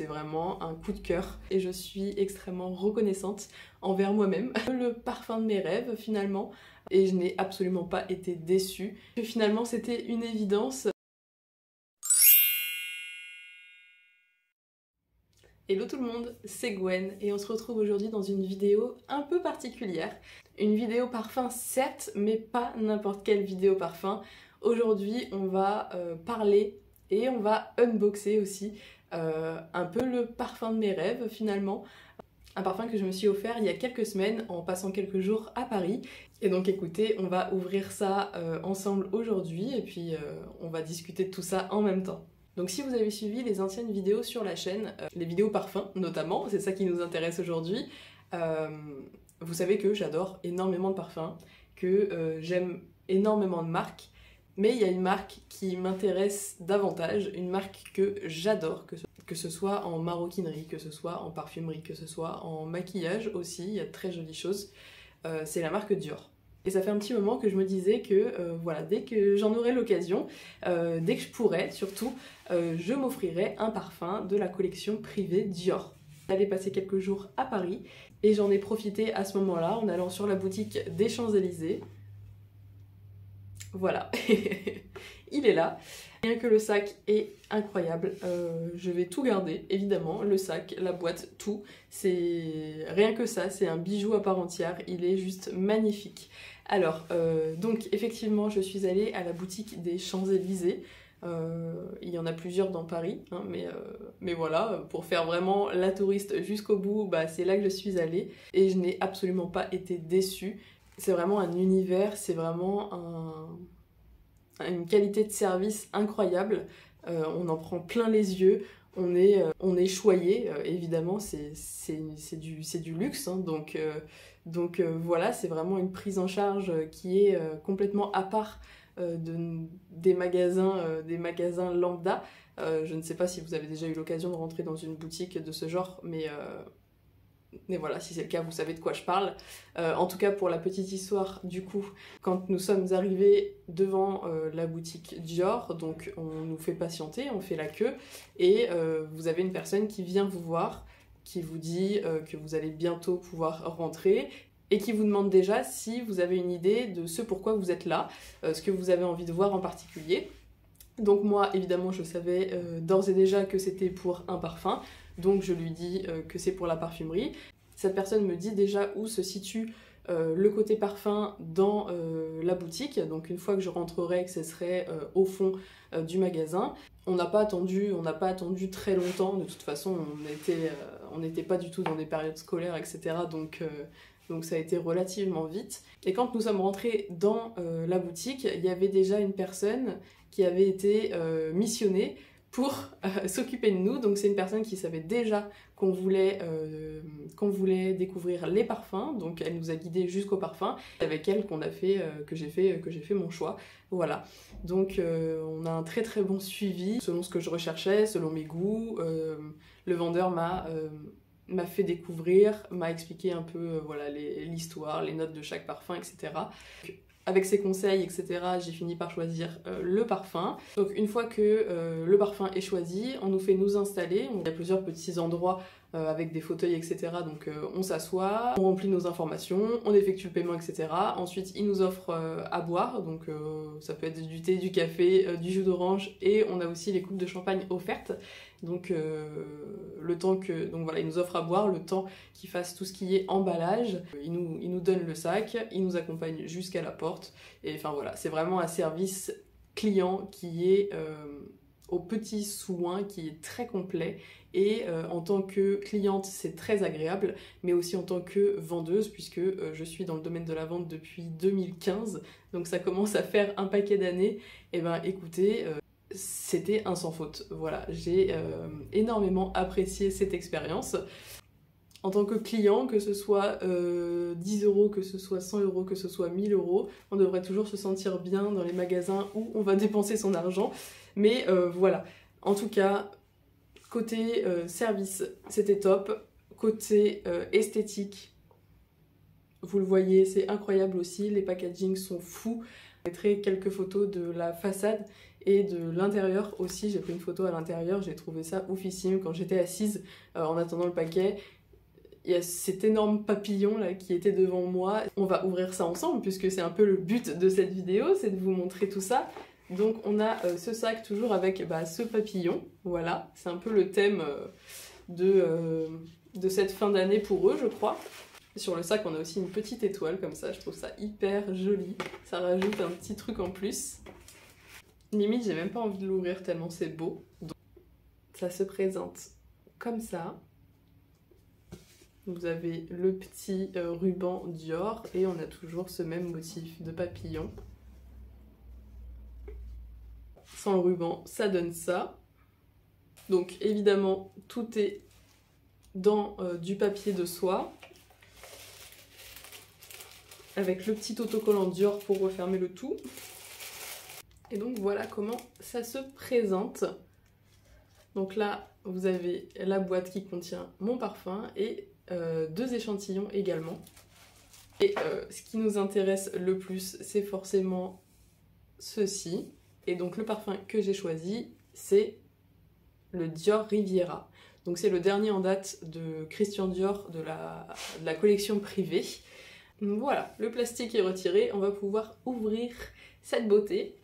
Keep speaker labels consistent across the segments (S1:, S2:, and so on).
S1: c'est vraiment un coup de cœur et je suis extrêmement reconnaissante envers moi-même. Le parfum de mes rêves finalement, et je n'ai absolument pas été déçue. Finalement c'était une évidence. Hello tout le monde, c'est Gwen et on se retrouve aujourd'hui dans une vidéo un peu particulière. Une vidéo parfum certes, mais pas n'importe quelle vidéo parfum. Aujourd'hui on va parler et on va unboxer aussi un peu le parfum de mes rêves finalement. Un parfum que je me suis offert il y a quelques semaines en passant quelques jours à Paris. Et donc écoutez, on va ouvrir ça ensemble aujourd'hui et puis on va discuter de tout ça en même temps. Donc si vous avez suivi les anciennes vidéos sur la chaîne, les vidéos parfums notamment, c'est ça qui nous intéresse aujourd'hui, vous savez que j'adore énormément de parfums, que j'aime énormément de marques, mais il y a une marque qui m'intéresse davantage, une marque que j'adore, que ce soit en maroquinerie, que ce soit en parfumerie, que ce soit en maquillage aussi, il y a de très jolies choses, c'est la marque Dior. Et ça fait un petit moment que je me disais que voilà, dès que j'en aurai l'occasion, dès que je pourrais surtout, je m'offrirais un parfum de la collection privée Dior. J'allais passer quelques jours à Paris et j'en ai profité à ce moment-là en allant sur la boutique des Champs-Élysées. Voilà, il est là. Rien que le sac est incroyable, je vais tout garder, évidemment, le sac, la boîte, tout. C'est rien que ça, c'est un bijou à part entière, il est juste magnifique. Alors, donc effectivement, je suis allée à la boutique des Champs-Élysées. Il y en a plusieurs dans Paris, hein, mais voilà, pour faire vraiment la touriste jusqu'au bout, bah, c'est là que je suis allée. Et je n'ai absolument pas été déçue. C'est vraiment un univers, c'est vraiment une qualité de service incroyable. On en prend plein les yeux, on est choyé, évidemment, c'est du luxe, hein, donc voilà, c'est vraiment une prise en charge qui est complètement à part des magasins lambda. Je ne sais pas si vous avez déjà eu l'occasion de rentrer dans une boutique de ce genre, mais voilà, si c'est le cas, vous savez de quoi je parle. En tout cas, pour la petite histoire, du coup, quand nous sommes arrivés devant la boutique Dior, donc on nous fait patienter, on fait la queue, et vous avez une personne qui vient vous voir, qui vous dit que vous allez bientôt pouvoir rentrer, et qui vous demande déjà si vous avez une idée de ce pourquoi vous êtes là, ce que vous avez envie de voir en particulier. Donc moi, évidemment, je savais d'ores et déjà que c'était pour un parfum, donc je lui dis que c'est pour la parfumerie. Cette personne me dit déjà où se situe le côté parfum dans la boutique, donc une fois que je rentrerai, que ce serait au fond du magasin. On n'a pas attendu très longtemps, de toute façon on n'était pas du tout dans des périodes scolaires, etc. Donc ça a été relativement vite. Et quand nous sommes rentrés dans la boutique, il y avait déjà une personne qui avait été missionnée pour s'occuper de nous. Donc c'est une personne qui savait déjà qu'on voulait découvrir les parfums, donc elle nous a guidés jusqu'au parfum. C'est avec elle que j'ai fait mon choix. Voilà. Donc on a un très très bon suivi selon ce que je recherchais, selon mes goûts. Le vendeur m'a fait découvrir, m'a expliqué un peu voilà, l'histoire, les notes de chaque parfum, etc. Avec ses conseils, etc., j'ai fini par choisir le parfum. Donc une fois que le parfum est choisi, on nous fait nous installer. Il y a plusieurs petits endroits avec des fauteuils, etc. Donc on s'assoit, on remplit nos informations, on effectue le paiement, etc. Ensuite, ils nous offrent à boire. Donc ça peut être du thé, du café, du jus d'orange. Et on a aussi les coupes de champagne offertes. Donc donc voilà, ils nous offrent à boire le temps qu'ils fassent tout ce qui est emballage. Ils nous donnent le sac, ils nous accompagnent jusqu'à la porte. Et enfin voilà, c'est vraiment un service client qui est aux petits soins, qui est très complet. Et en tant que cliente, c'est très agréable, mais aussi en tant que vendeuse, puisque je suis dans le domaine de la vente depuis 2015, donc ça commence à faire un paquet d'années. Et ben écoutez, c'était un sans faute. Voilà, j'ai énormément apprécié cette expérience. En tant que client, que ce soit 10 €, que ce soit 100 €, que ce soit 1000 €, on devrait toujours se sentir bien dans les magasins où on va dépenser son argent. Mais voilà, en tout cas, côté service, c'était top. Côté esthétique, vous le voyez, c'est incroyable aussi. Les packagings sont fous. Je mettrai quelques photos de la façade Et de l'intérieur aussi, j'ai pris une photo à l'intérieur, j'ai trouvé ça oufissime. Quand j'étais assise en attendant le paquet, il y a cet énorme papillon là qui était devant moi. On va ouvrir ça ensemble puisque c'est un peu le but de cette vidéo, c'est de vous montrer tout ça. Donc on a ce sac toujours avec ce papillon, voilà, c'est un peu le thème de cette fin d'année pour eux je crois. Sur le sac on a aussi une petite étoile comme ça, je trouve ça hyper joli, ça rajoute un petit truc en plus. Limite j'ai même pas envie de l'ouvrir tellement c'est beau. Donc, ça se présente comme ça. Vous avez le petit ruban Dior et on a toujours ce même motif de papillon. Sans le ruban, ça donne ça. Donc évidemment, tout est dans du papier de soie. Avec le petit autocollant Dior pour refermer le tout. Et donc voilà comment ça se présente. Donc là, vous avez la boîte qui contient mon parfum et 2 échantillons également. Et ce qui nous intéresse le plus, c'est forcément ceci. Et donc le parfum que j'ai choisi, c'est le Dior Riviera. Donc c'est le dernier en date de Christian Dior de la collection privée. Donc voilà, le plastique est retiré, on va pouvoir ouvrir cette beauté.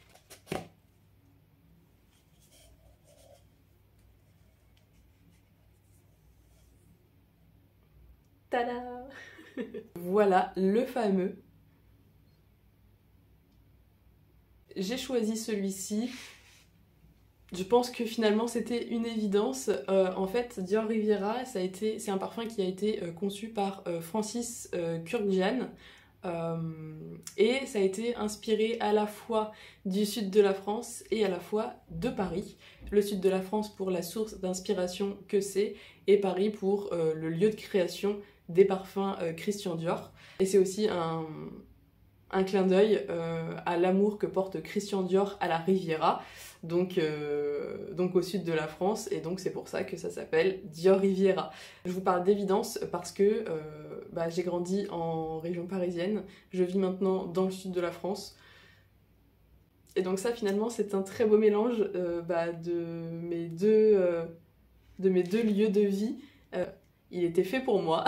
S1: Tada! Voilà le fameux. J'ai choisi celui-ci. Je pense que finalement c'était une évidence. En fait, Dior Riviera, c'est un parfum qui a été conçu par Francis Kurkdjian. Et ça a été inspiré à la fois du sud de la France et à la fois de Paris. Le sud de la France pour la source d'inspiration que c'est, et Paris pour le lieu de création des parfums Christian Dior. Et c'est aussi un clin d'œil à l'amour que porte Christian Dior à la Riviera, donc au sud de la France, et donc c'est pour ça que ça s'appelle Dior Riviera. Je vous parle d'évidence parce que j'ai grandi en région parisienne, je vis maintenant dans le sud de la France, et donc ça finalement c'est un très beau mélange de mes deux lieux de vie. Il était fait pour moi,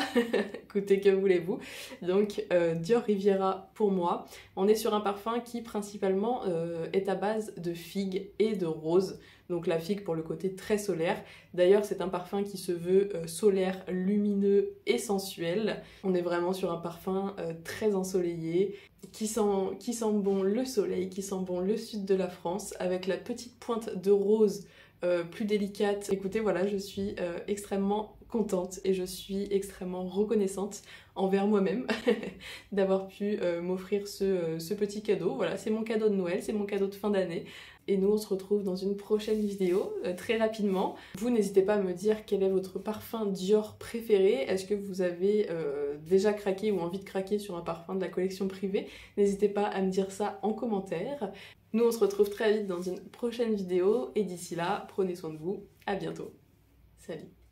S1: écoutez, que voulez-vous. Donc Dior Riviera pour moi. On est sur un parfum qui principalement est à base de figue et de rose. Donc la figue pour le côté très solaire. D'ailleurs c'est un parfum qui se veut solaire, lumineux et sensuel. On est vraiment sur un parfum très ensoleillé, qui sent bon le soleil, qui sent bon le sud de la France, avec la petite pointe de rose plus délicate. Écoutez, voilà, je suis extrêmement contente et je suis extrêmement reconnaissante envers moi-même d'avoir pu m'offrir ce petit cadeau. Voilà, c'est mon cadeau de Noël, c'est mon cadeau de fin d'année. Et nous on se retrouve dans une prochaine vidéo très rapidement. Vous n'hésitez pas à me dire quel est votre parfum Dior préféré. Est-ce que vous avez déjà craqué ou envie de craquer sur un parfum de la collection privée? N'hésitez pas à me dire ça en commentaire. Nous on se retrouve très vite dans une prochaine vidéo et d'ici là, prenez soin de vous. À bientôt. Salut.